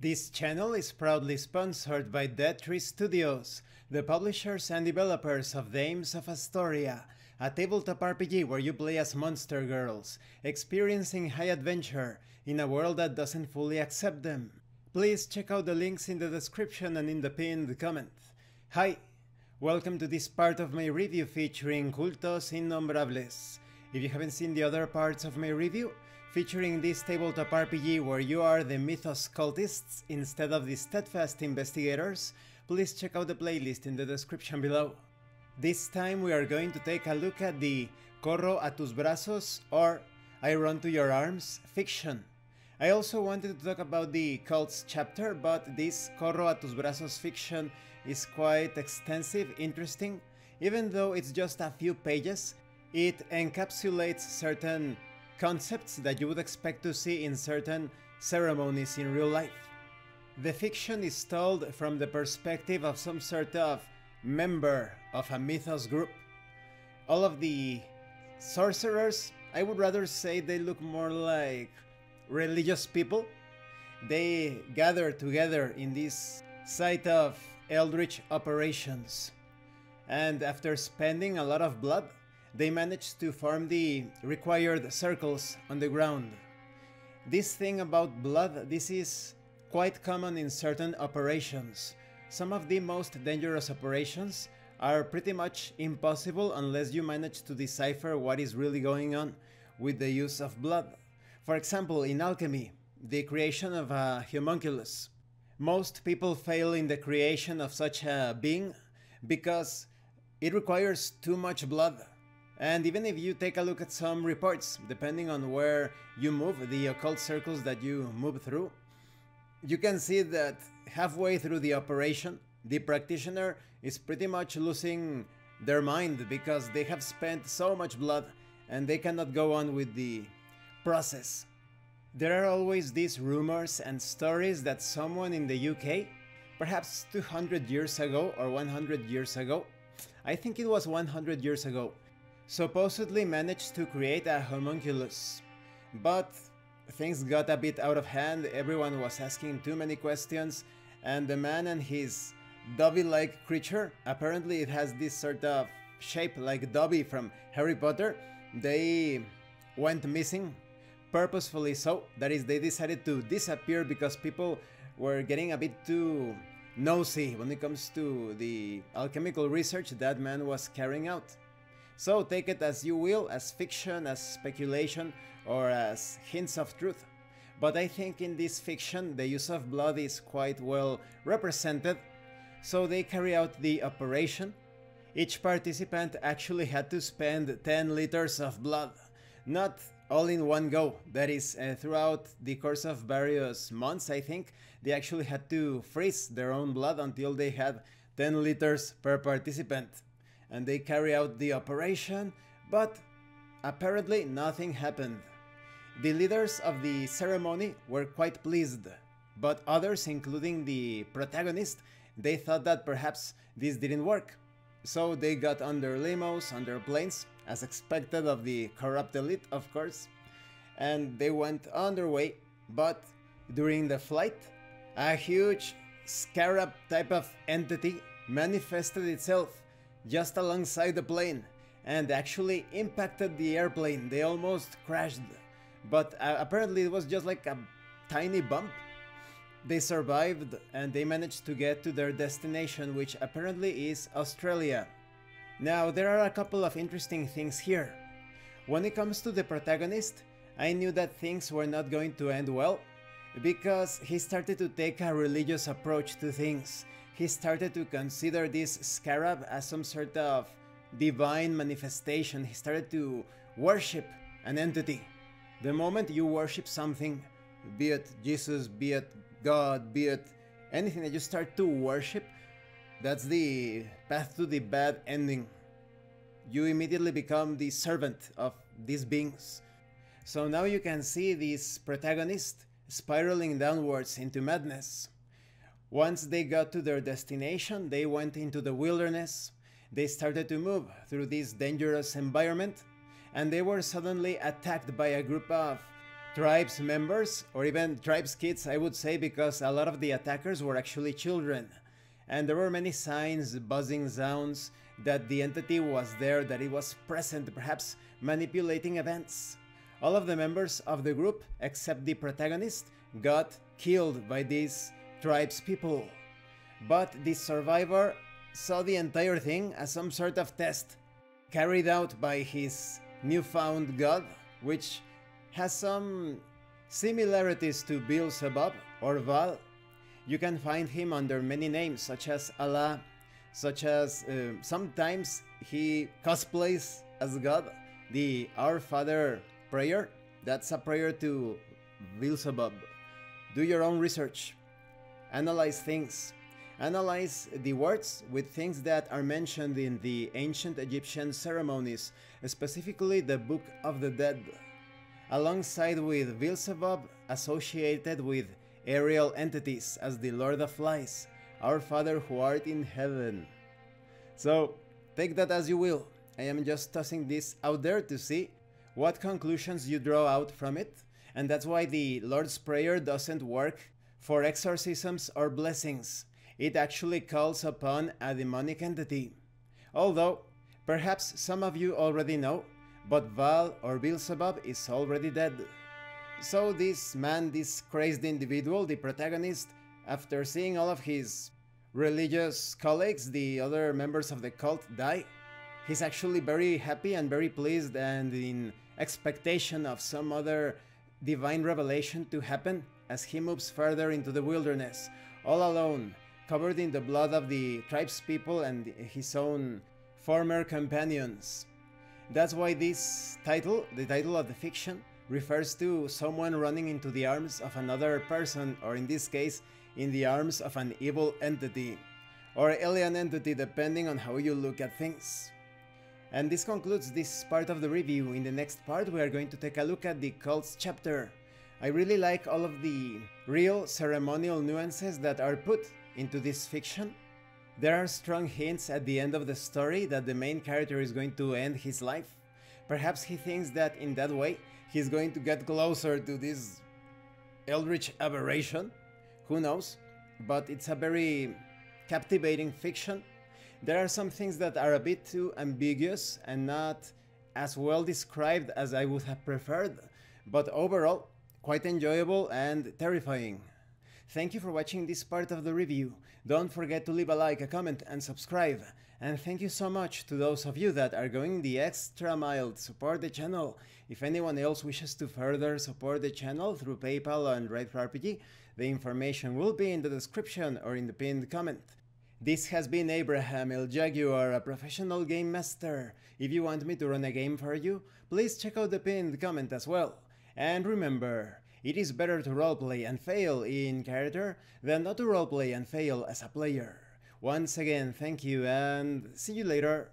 This channel is proudly sponsored by Dead Tree Studios, the publishers and developers of Dames of Asstoria, a tabletop RPG where you play as monster girls, experiencing high adventure in a world that doesn't fully accept them. Please check out the links in the description and in the pinned comment. Hi, welcome to this part of my review featuring Cultos Innombrables. If you haven't seen the other parts of my review, featuring this tabletop RPG where you are the Mythos cultists instead of the steadfast investigators, please check out the playlist in the description below. This time we are going to take a look at the Corro a tus brazos, or I run to your arms fiction. I also wanted to talk about the cults chapter, but this Corro a tus brazos fiction is quite extensive, interesting. Even though it's just a few pages, it encapsulates certain concepts that you would expect to see in certain ceremonies in real life. The fiction is told from the perspective of some sort of member of a Mythos group. All of the sorcerers, I would rather say they look more like religious people. They gather together in this site of eldritch operations, and after spending a lot of blood, they managed to form the required circles on the ground. This thing about blood, this is quite common in certain operations. Some of the most dangerous operations are pretty much impossible unless you manage to decipher what is really going on with the use of blood. For example, in alchemy, the creation of a homunculus. Most people fail in the creation of such a being because it requires too much blood. And even if you take a look at some reports, depending on where you move, the occult circles that you move through, you can see that halfway through the operation, the practitioner is pretty much losing their mind because they have spent so much blood and they cannot go on with the process. There are always these rumors and stories that someone in the UK, perhaps 200 years ago or 100 years ago, I think it was 100 years ago, supposedly managed to create a homunculus. But things got a bit out of hand, everyone was asking too many questions, and the man and his Dobby-like creature, apparently it has this sort of shape like Dobby from Harry Potter, they went missing, purposefully so. That is, they decided to disappear because people were getting a bit too nosy when it comes to the alchemical research that man was carrying out. So take it as you will, as fiction, as speculation, or as hints of truth. But I think in this fiction the use of blood is quite well represented. So they carry out the operation. Each participant actually had to spend 10 liters of blood. Not all in one go, that is, throughout the course of various months, I think, they actually had to freeze their own blood until they had 10 liters per participant. And they carry out the operation, but apparently nothing happened. The leaders of the ceremony were quite pleased, but others, including the protagonist, they thought that perhaps this didn't work. So they got on their limos, on their planes, as expected of the corrupt elite, of course, and they went on their way. But during the flight, a huge scarab type of entity manifested itself just alongside the plane and actually impacted the airplane. They almost crashed, but apparently it was just like a tiny bump. They survived and they managed to get to their destination, which apparently is Australia. Now, there are a couple of interesting things here. When it comes to the protagonist, I knew that things were not going to end well because he started to take a religious approach to things. He started to consider this scarab as some sort of divine manifestation. He started to worship an entity. The moment you worship something, be it Jesus, be it God, be it anything that you start to worship, that's the path to the bad ending. You immediately become the servant of these beings. So now you can see this protagonist spiraling downwards into madness. Once they got to their destination, they went into the wilderness. They started to move through this dangerous environment, and they were suddenly attacked by a group of tribes members, or even tribes kids, I would say, because a lot of the attackers were actually children. And there were many signs, buzzing sounds, that the entity was there, that it was present, perhaps manipulating events. All of the members of the group, except the protagonist, got killed by these tribes people. But the survivor saw the entire thing as some sort of test carried out by his newfound god, which has some similarities to Beelzebub or Val. You can find him under many names, such as Allah, such as sometimes he cosplays as God. The Our Father prayer, that's a prayer to Beelzebub. Do your own research. Analyze things. Analyze the words with things that are mentioned in the ancient Egyptian ceremonies, specifically the Book of the Dead, alongside with Beelzebub associated with aerial entities as the Lord of Lies, Our Father who art in heaven. So take that as you will. I am just tossing this out there to see what conclusions you draw out from it, and that's why the Lord's Prayer doesn't work for exorcisms or blessings. It actually calls upon a demonic entity. Although, perhaps some of you already know, but Val or Beelzebub is already dead. So this man, this crazed individual, the protagonist, after seeing all of his religious colleagues, the other members of the cult, die, he's actually very happy and very pleased and in expectation of some other divine revelation to happen as he moves further into the wilderness, all alone, covered in the blood of the tribespeople and his own former companions. That's why this title, the title of the fiction, refers to someone running into the arms of another person, or in this case, in the arms of an evil entity, or alien entity, depending on how you look at things. And this concludes this part of the review. In the next part, we are going to take a look at the cults chapter. I really like all of the real ceremonial nuances that are put into this fiction. There are strong hints at the end of the story that the main character is going to end his life. Perhaps he thinks that in that way he's going to get closer to this eldritch aberration. Who knows? But it's a very captivating fiction. There are some things that are a bit too ambiguous and not as well described as I would have preferred, but overall, quite enjoyable and terrifying. Thank you for watching this part of the review. Don't forget to leave a like, a comment, and subscribe. And thank you so much to those of you that are going the extra mile to support the channel. If anyone else wishes to further support the channel through PayPal and RPG, the information will be in the description or in the pinned comment. This has been Abraham El Jaguar, a professional game master. If you want me to run a game for you, please check out the pinned comment as well. And remember, it is better to roleplay and fail in character than not to roleplay and fail as a player. Once again, thank you and see you later.